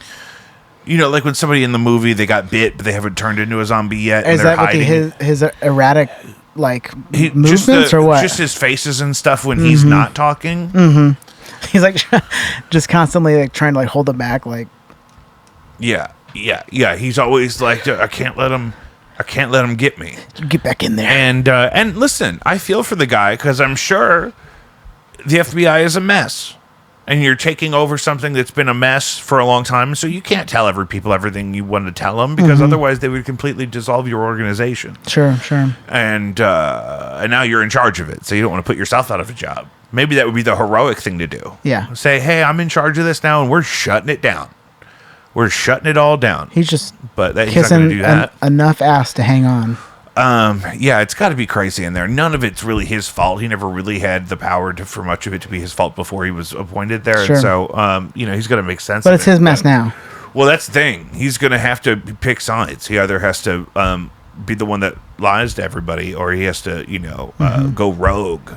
You know, like when somebody in the movie, they got bit, but they haven't turned into a zombie yet. Is that what his erratic, movements or what? Just his faces and stuff when he's not talking. Mm-hmm. He's like just constantly like trying to like hold it back. Like, yeah. He's always like, I can't let him get me. Get back in there. And listen, I feel for the guy because I'm sure the FBI is a mess. And you're taking over something that's been a mess for a long time, so you can't tell people everything you want to tell them because otherwise they would completely dissolve your organization. Sure. And now you're in charge of it, so you don't want to put yourself out of a job. Maybe that would be the heroic thing to do. Yeah. Say, hey, I'm in charge of this now, and we're shutting it down. We're shutting it all down. He's just he's not going to do that. Enough ass to hang on. Yeah, it's got to be crazy in there. None of it's really his fault. He never really had the power for much of it to be his fault before he was appointed there. Sure. And so, he's going to make sense but of it. But it's his mess now. Well, that's the thing. He's going to have to pick sides. He either has to be the one that lies to everybody, or he has to, go rogue.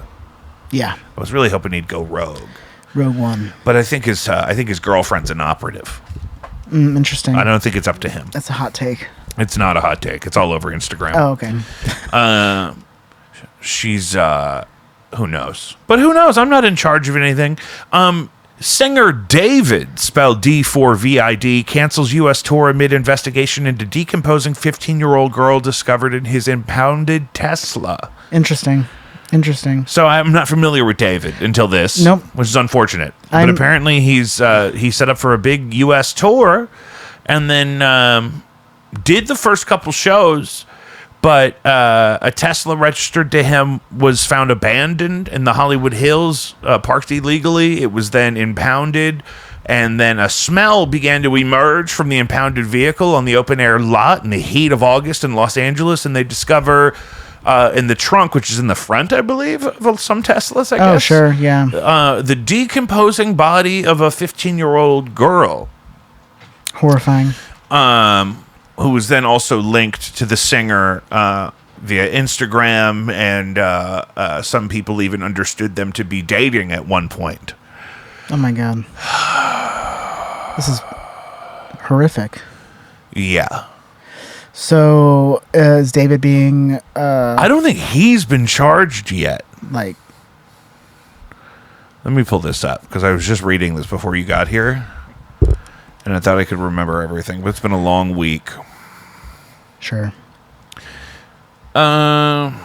Yeah. I was really hoping he'd go rogue. Rogue One. But I think his girlfriend's an operative. Interesting. I don't think it's up to him. That's a hot take. It's not a hot take. It's all over Instagram. Oh, okay. She's who knows? But who knows? I'm not in charge of anything. Singer David, spelled D4VID, cancels U.S. tour amid investigation into decomposing 15-year-old girl discovered in his impounded Tesla. Interesting. So I'm not familiar with David until this, nope. Which is unfortunate. But apparently he set up for a big U.S. tour, and then did the first couple shows, but a Tesla registered to him was found abandoned in the Hollywood Hills, parked illegally. It was then impounded, and then a smell began to emerge from the impounded vehicle on the open-air lot in the heat of August in Los Angeles, and they discover in the trunk, which is in the front, I believe, of some Teslas, I guess. Oh, sure, yeah. The decomposing body of a 15-year-old girl. Horrifying. Who was then also linked to the singer via Instagram, and some people even understood them to be dating at one point. Oh, my God. This is horrific. Yeah. So, is David being... I don't think he's been charged yet. Like... Let me pull this up, because I was just reading this before you got here, and I thought I could remember everything, but it's been a long week. Sure. Come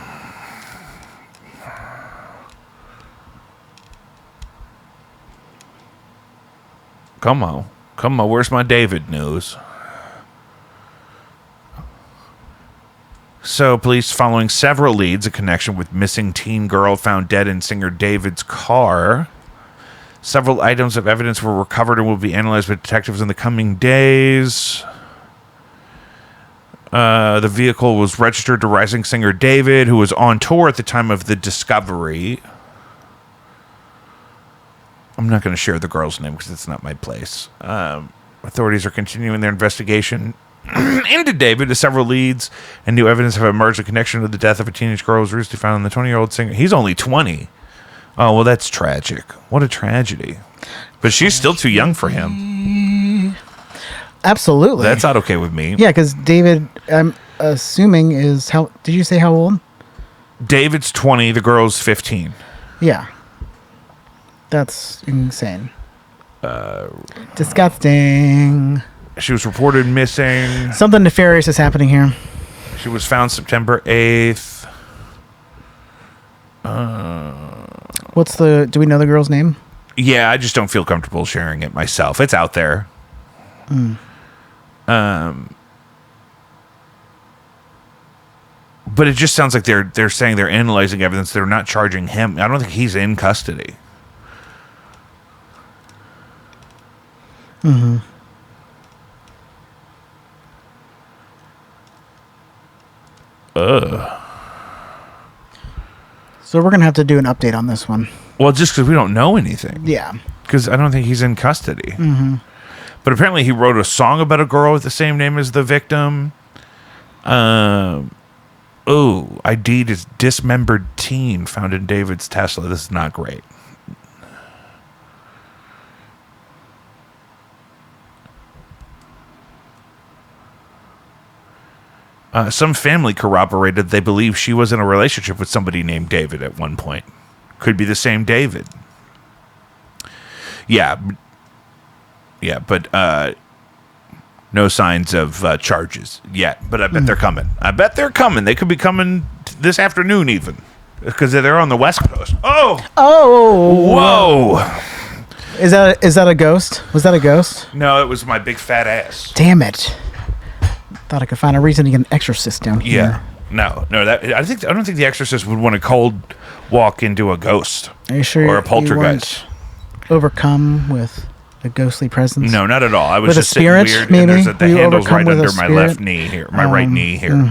on. Where's my David news? So, police following several leads in connection with missing teen girl found dead in singer David's car. Several items of evidence were recovered and will be analyzed by detectives in the coming days. The vehicle was registered to rising singer David, who was on tour at the time of the discovery. I'm not going to share the girl's name because it's not my place. Authorities are continuing their investigation into David as several leads and new evidence have emerged in connection to the death of a teenage girl who was recently found in the 20-year-old singer. He's only 20. Oh, well, that's tragic. What a tragedy. But she's still too young for him. Absolutely. That's not okay with me. Yeah, because David, I'm assuming, is how... Did you say how old? David's 20. The girl's 15. Yeah. That's insane. Disgusting. She was reported missing. Something nefarious is happening here. She was found September 8th. Do we know the girl's name? Yeah, I just don't feel comfortable sharing it myself. It's out there. But it just sounds like they're saying they're analyzing evidence. They're not charging him. I don't think he's in custody. Mm-hmm. So we're going to have to do an update on this one. Well, just because we don't know anything. Yeah. Because I don't think he's in custody. Mm-hmm. But apparently he wrote a song about a girl with the same name as the victim. Oh, ID'd as dismembered teen found in David's Tesla. This is not great. Some family corroborated they believe she was in a relationship with somebody named David at one point. Could be the same David. Yeah, but no signs of charges yet. But I bet they're coming. They could be coming this afternoon even, because they're on the West Coast. Oh! Whoa! Is that a ghost? Was that a ghost? No, it was my big fat ass. Damn it. Thought I could find a reason to get an exorcist down here. Yeah. No. I don't think the exorcist would want to cold walk into a ghost. Are you sure? Or a poltergeist. Overcome with a ghostly presence? No, not at all. I was with just a spirit, sitting weird, maybe? and there's the handle's right under my spirit? left knee here, my right knee here.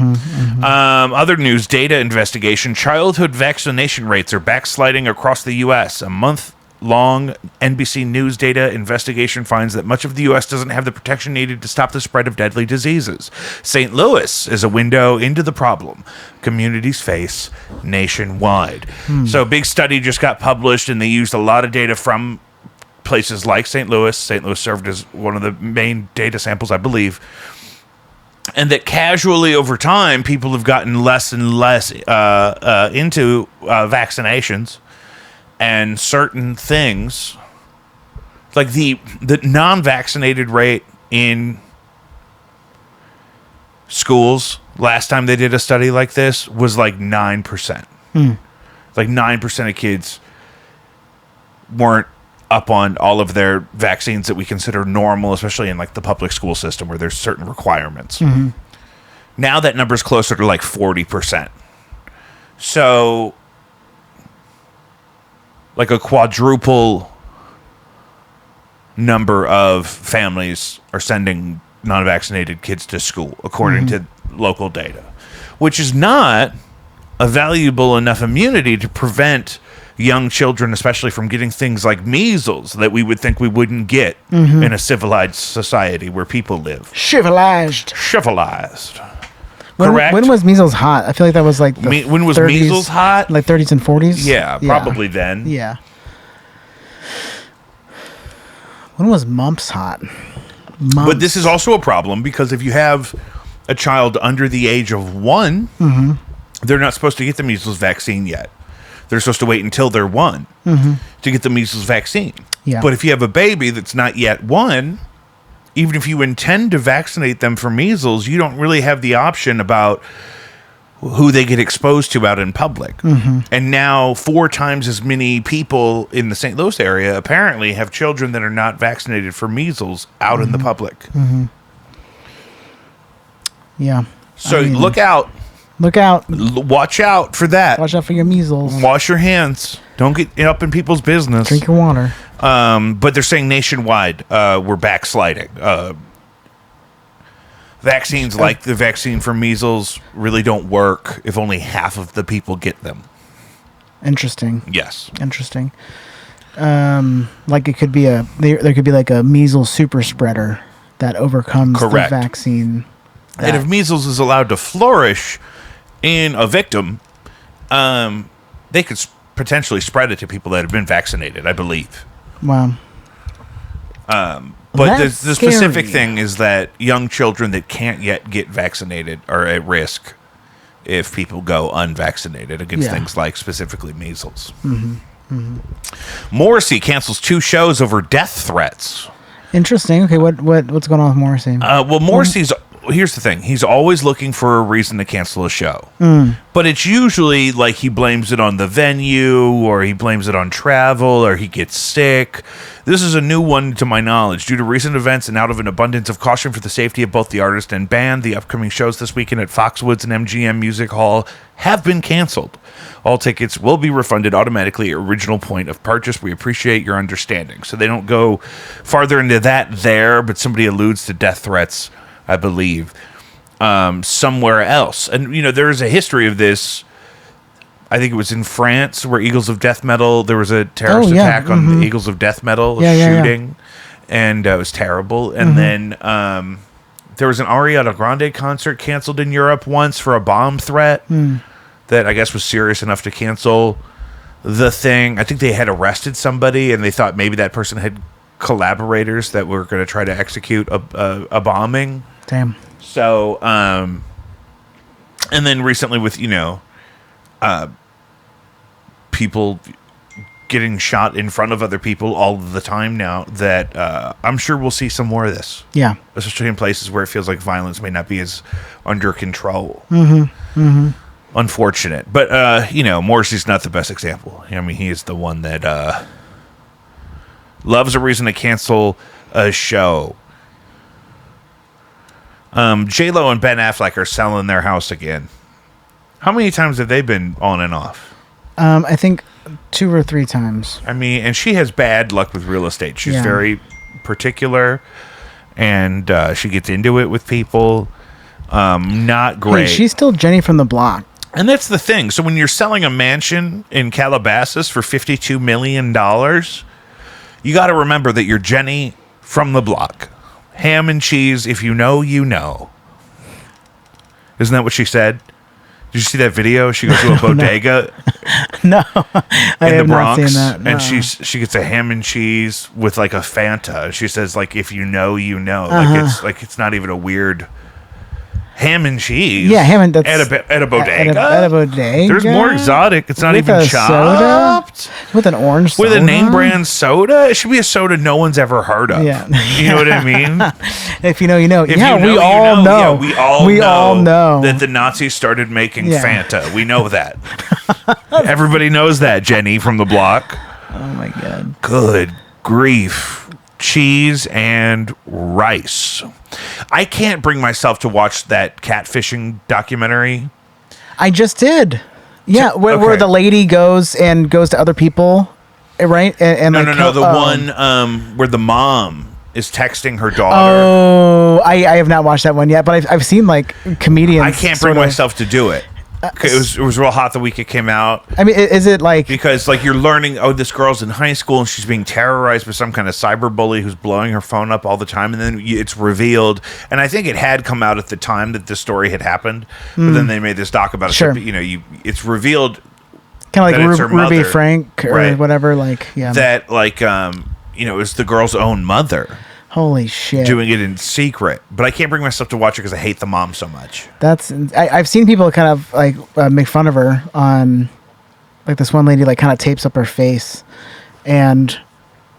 Other news: data investigation. Childhood vaccination rates are backsliding across the U.S. A month-long NBC News data investigation finds that much of the U.S. doesn't have the protection needed to stop the spread of deadly diseases. St. Louis is a window into the problem communities face nationwide. So a big study just got published, and they used a lot of data from places like St. Louis. St. Louis served as one of the main data samples, I believe. And that casually over time, people have gotten less and less into vaccinations. And certain things, like the non-vaccinated rate in schools, last time they did a study like this, was like 9%. Like 9% of kids weren't up on all of their vaccines that we consider normal, especially in like the public school system where there's certain requirements. Now that number's closer to like 40%. So like a quadruple number of families are sending non-vaccinated kids to school, according to local data, which is not a valuable enough immunity to prevent young children, especially from getting things like measles that we would think we wouldn't get in a civilized society where people live. Civilized. Correct. When was measles hot? I feel like that was like when was 30s, measles hot? Like 30s and 40s? Yeah, probably then. Yeah. When was mumps hot? But this is also a problem because if you have a child under the age of 1, they're not supposed to get the measles vaccine yet. They're supposed to wait until they're 1 to get the measles vaccine. Yeah. But if you have a baby that's not yet 1, even if you intend to vaccinate them for measles, you don't really have the option about who they get exposed to out in public. And now 4 times as many people in the St. Louis area apparently have children that are not vaccinated for measles out in the public. Yeah. So look out. Look out. Watch out for that. Watch out for your measles. Wash your hands. Don't get up in people's business. Drink your water. But they're saying nationwide we're backsliding. Vaccines like the vaccine for measles really don't work if only half of the people get them. Interesting. Yes. Interesting. Like it could be there could be like a measles super spreader that overcomes the vaccine. And if measles is allowed to flourish in a victim, they could potentially spread it to people that have been vaccinated, I believe. Wow. But the specific thing is that young children that can't yet get vaccinated are at risk if people go unvaccinated against things like specifically measles. Morrissey cancels 2 shows over death threats. Interesting. Okay, what's going on with Morrissey? Well, Morrissey's... Here's the thing. He's always looking for a reason to cancel a show. But it's usually like he blames it on the venue or he blames it on travel or he gets sick. This is a new one to my knowledge. Due to recent events and out of an abundance of caution for the safety of both the artist and band, the upcoming shows this weekend at Foxwoods and MGM Music Hall have been canceled. All tickets will be refunded automatically at original point of purchase. We appreciate your understanding. So they don't go farther into that there, but somebody alludes to death threats, I believe, somewhere else. And, there is a history of this. I think it was in France where Eagles of Death Metal, there was a terrorist attack on the Eagles of Death Metal shooting. And it was terrible. And then There was an Ariana Grande concert canceled in Europe once for a bomb threat that I guess was serious enough to cancel the thing. I think they had arrested somebody, and they thought maybe that person had collaborators that were going to try to execute a bombing. Damn. So, and then recently with, people getting shot in front of other people all the time now, that I'm sure we'll see some more of this. Yeah. Especially in places where it feels like violence may not be as under control. Unfortunate. But, Morrissey's not the best example. I mean, he is the one that loves a reason to cancel a show. J-Lo and Ben Affleck are selling their house again. How many times have they been on and off? I think 2 or 3 times. I mean, and she has bad luck with real estate. She's very particular, and she gets into it with people. Not great. Hey, she's still Jenny from the block. And that's the thing. So when you're selling a mansion in Calabasas for $52 million, you got to remember that you're Jenny from the block. Ham and cheese, if you know, you know. Isn't that what she said? Did you see that video? She goes to a bodega. No, I have not seen that. No. And she gets a ham and cheese with like a Fanta. She says, like, if you know, you know. Like it's not even a weird ham and cheese. Yeah, ham and that's at a bodega. At a bodega. There's more exotic. It's not with even a chopped. Soda? With an orange soda? With a name brand soda? It should be a soda no one's ever heard of. Yeah. You know what I mean? If you know, you know. If yeah, you know, we all know. Yeah, we all know that the that Nazis started making Fanta. We know that. Everybody knows that, Jenny from the block. Oh, my God. Good grief. Cheese and rice. I can't bring myself to watch that catfishing documentary. I just did. Yeah, where the lady goes to other people, right? And No. The one where the mom is texting her daughter. Oh, I have not watched that one yet, but I've seen like comedians. I can't bring myself to do it. It was real hot the week it came out. I mean, is it like... Because, like, you're learning, this girl's in high school and she's being terrorized by some kind of cyber bully who's blowing her phone up all the time, and then it's revealed. And I think it had come out at the time that this story had happened, but then they made this doc about it. Sure. So, it's revealed... Kind of like Ruby Frank or whatever, like, yeah. That, like, it was the girl's own mother. Holy shit. Doing it in secret. But I can't bring myself to watch it because I hate the mom so much. I've seen people kind of like make fun of her on, like, this one lady like kind of tapes up her face and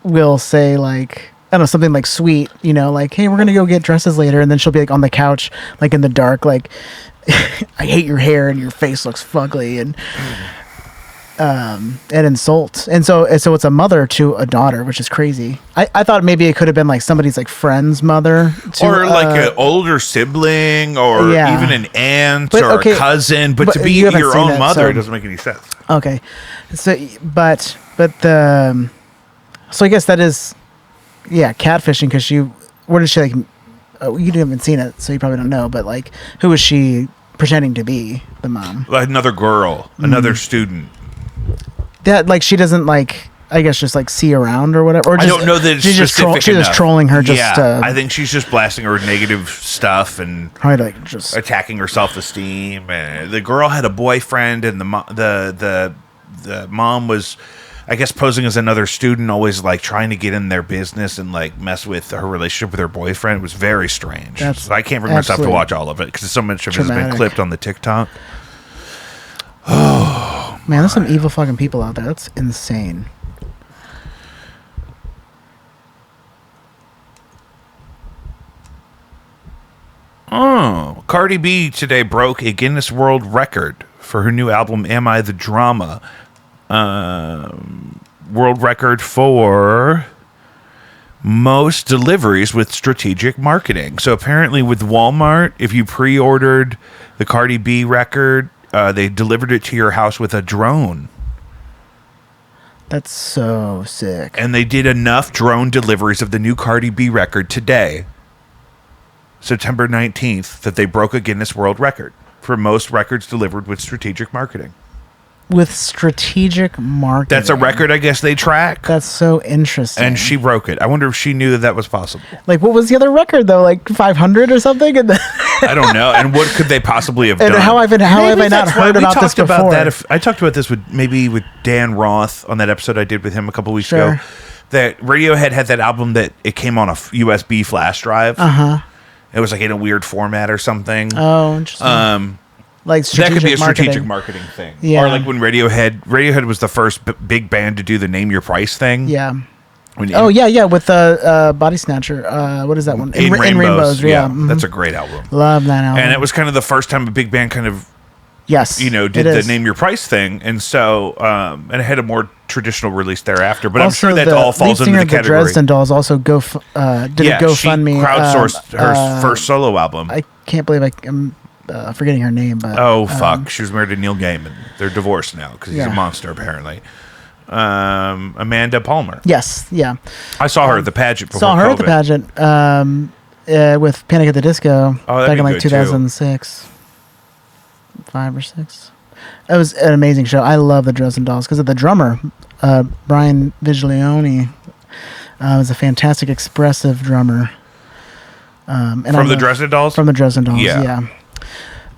will say like, I don't know, something like sweet, like, hey, we're going to go get dresses later. And then she'll be like on the couch, like in the dark, like, I hate your hair and your face looks fugly and insult. And so it's a mother to a daughter, which is crazy. I thought maybe it could have been like somebody's like friend's mother or like an older sibling or even an aunt or a cousin, but to be your own mother, it doesn't make any sense. Okay. So but the so I guess that is catfishing, because where did she like you haven't seen it, so you probably don't know, but like who is she pretending to be, the mom? Another girl, another student. That like she doesn't like, I guess, just like see around or whatever. Or just, I don't know that it's she's specific she's just trolling her. I think she's just blasting her with negative stuff and like just attacking her self-esteem. And the girl had a boyfriend, and the mom was, I guess, posing as another student, always like trying to get in their business and like mess with her relationship with her boyfriend. It was very strange. So I can't bring myself to watch all of it because so much of it has been clipped on the TikTok. Oh, man, there's some evil fucking people out there. That's insane. Oh, Cardi B today broke a Guinness World Record for her new album, Am I the Drama? World record for most deliveries with strategic marketing. So apparently with Walmart, if you pre-ordered the Cardi B record, they delivered it to your house with a drone. That's so sick. And they did enough drone deliveries of the new Cardi B record today, September 19th, that they broke a Guinness World Record for most records delivered with strategic marketing. with strategic marketing. That's a record, I guess they track. That's so interesting. And she broke it. I wonder if she knew that was possible. Like, what was the other record though? Like 500 or something? And I don't know. And what could they possibly have done? And how have I not heard about this before? I talked about this with Dan Roth on that episode I did with him a couple weeks ago. That Radiohead had that album that it came on a USB flash drive. It was like in a weird format or something. Oh, interesting. Like that could be a strategic marketing thing. Yeah. Or like when Radiohead was the first big band to do the name your price thing. Yeah. With the Body Snatcher. What is that one? In Rainbows. Yeah. That's a great album. Love that album. And it was kind of the first time a big band kind of did the name your price thing. And so and it had a more traditional release thereafter. But also, I'm sure that all falls into the category. The Dresden Dolls also did a GoFundMe. She crowdsourced her first solo album. I can't believe I'm forgetting her name, but fuck, she was married to Neil Gaiman. They're divorced now because he's a monster apparently. Amanda Palmer. Yes, yeah. I saw her at the pageant. At the pageant with Panic at the Disco back in like 2006, 5 or 6. It was an amazing show. I love the Dresden Dolls because of the drummer, Brian Viglione. Was a fantastic, expressive drummer. From the Dresden Dolls. From the Dresden Dolls, yeah.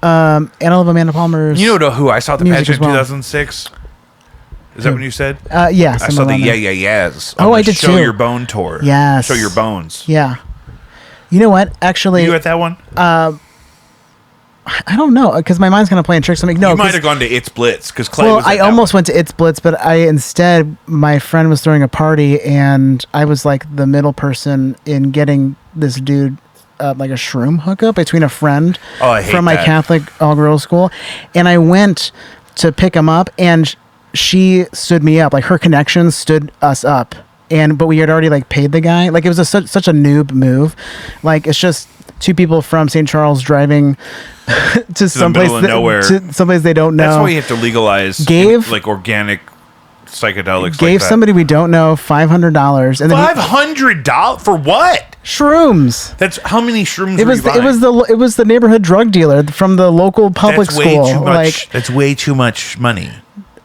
And I love Amanda Palmer's. You know who I saw at the pageant in well. 2006? Is that what you said? Yes. I saw the Yes. Oh, I did Show too. Your Bone tour. Yes. Show Your Bones. Yeah. You know what? Actually, you at that one? I don't know because my mind's kind of playing tricks on me. No, you might have gone to It's Blitz because Clay was. I almost went to It's Blitz, but my friend was throwing a party, and I was like the middle person in getting this dude. Like a shroom hookup between a friend from my Catholic all-girls school, and I went to pick him up, and she stood me up. Like her connections stood us up, but we had already like paid the guy. Like it was such a noob move. Like it's just two people from St. Charles driving to someplace nowhere, to someplace they don't know. That's why you have to legalize like organic psychedelics. Gave somebody we don't know $500, and then $500 for what? Shrooms. That's how many shrooms? It was the neighborhood drug dealer from the local public school. That's way too much money.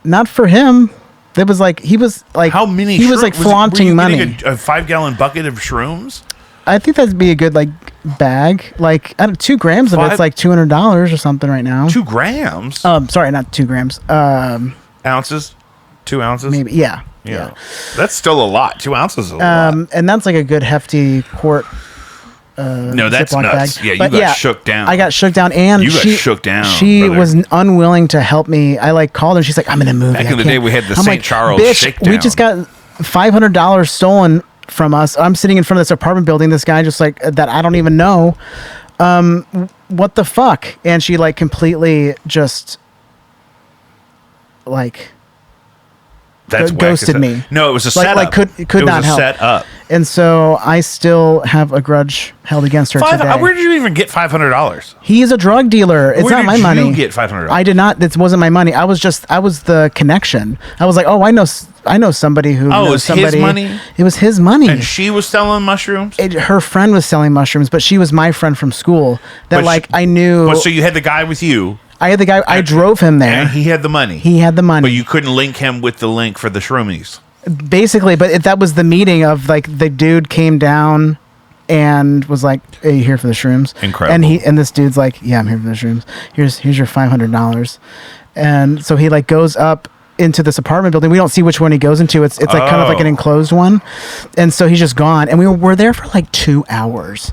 Not for him. It was like he was like how many? He was like flaunting money. A 5-gallon bucket of shrooms. I think that'd be a good like bag. Like 2 grams of it's like $200 or something right now. 2 grams. Sorry, not 2 grams. Ounces. 2 ounces. Maybe. Yeah. That's still a lot. 2 ounces is a lot. And that's like a good hefty quart. No, that's nuts. Bag. Yeah, you got shook down. I got shook down, and she shook down. She was unwilling to help me. I like called her. She's like, "I'm in a movie." Back in the day, we had the St. Charles shakedown. We just got $500 stolen from us. I'm sitting in front of this apartment building. This guy just like that I don't even know. What the fuck? And she like completely just like. That's ghosted me. No, it was a setup. Like could not help. Set up. And so I still have a grudge held against her today. Where did you even get $500? He's a drug dealer. It's not my money. Where did you get $500? I did not. This wasn't my money. I was the connection. I was like, I know somebody who knows somebody. His money? It was his money. And she was selling mushrooms? Her friend was selling mushrooms, but she was my friend from school I knew. So you had the guy with you. I had the guy. I drove him there. And he had the money. But you couldn't link him with the link for the shroomies. Basically, but that was the meeting of like the dude came down and was like, "Hey, you here for the shrooms?" Incredible. And this dude's like, "Yeah, I'm here for the shrooms. Here's your $500." And so he like goes up into this apartment building. We don't see which one he goes into. It's like kind of like an enclosed one. And so he's just gone. And we're there for like 2 hours,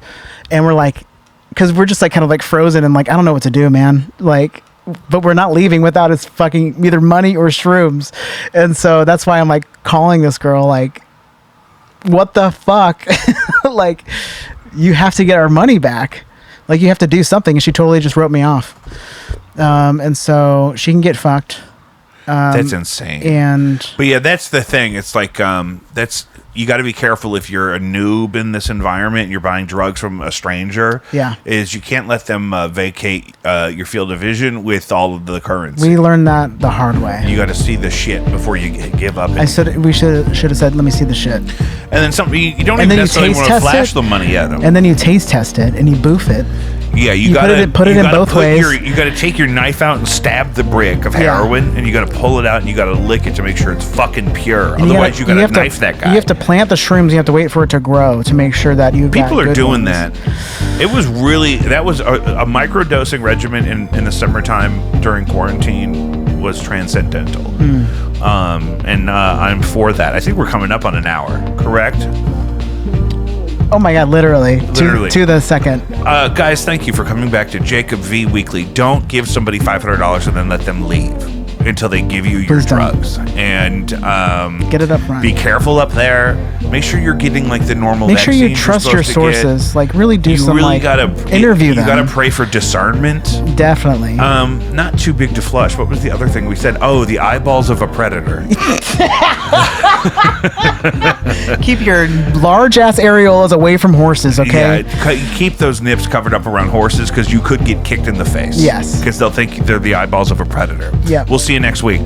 and we're like. Because we're just like kind of like frozen and like I don't know what to do, man. Like, but we're not leaving without his fucking either money or shrooms, and so that's why I'm like calling this girl like, what the fuck? Like, you have to get our money back. Like you have to do something, and she totally just wrote me off. And so she can get fucked. That's insane. But yeah, that's the thing. It's like you got to be careful if you're a noob in this environment and you're buying drugs from a stranger. Yeah. Is you can't let them vacate your field of vision with all of the currency. We learned that the hard way. You got to see the shit before you give up. I said we should have said, "Let me see the shit." And then something you don't even necessarily want to flash the money at them. And then you taste test it and you boof it. Yeah, you gotta put it in both ways. You gotta take your knife out and stab the brick of heroin, and you gotta pull it out and you gotta lick it to make sure it's fucking pure. And Otherwise, you gotta knife that guy. You have to plant the shrooms. You have to wait for it to grow to make sure that you. People are doing ones. that. It was really a microdosing regimen in the summertime during quarantine was transcendental. And I'm for that. I think we're coming up on an hour. Correct? Oh my God, literally. To the second. Guys, thank you for coming back to Jacob V Weekly. Don't give somebody $500 and then let them leave until they give you your drugs. And get it up front. Be careful up there. Make sure you're getting like the normal Make sure you trust your sources. Like really do some interview them. You gotta pray for discernment. Definitely. Not too big to flush. What was the other thing we said? Oh, the eyeballs of a predator. Keep your large ass areolas away from horses, okay? Yeah, keep those nips covered up around horses because you could get kicked in the face. Yes. Because they'll think they're the eyeballs of a predator. Yeah. We'll see you next week.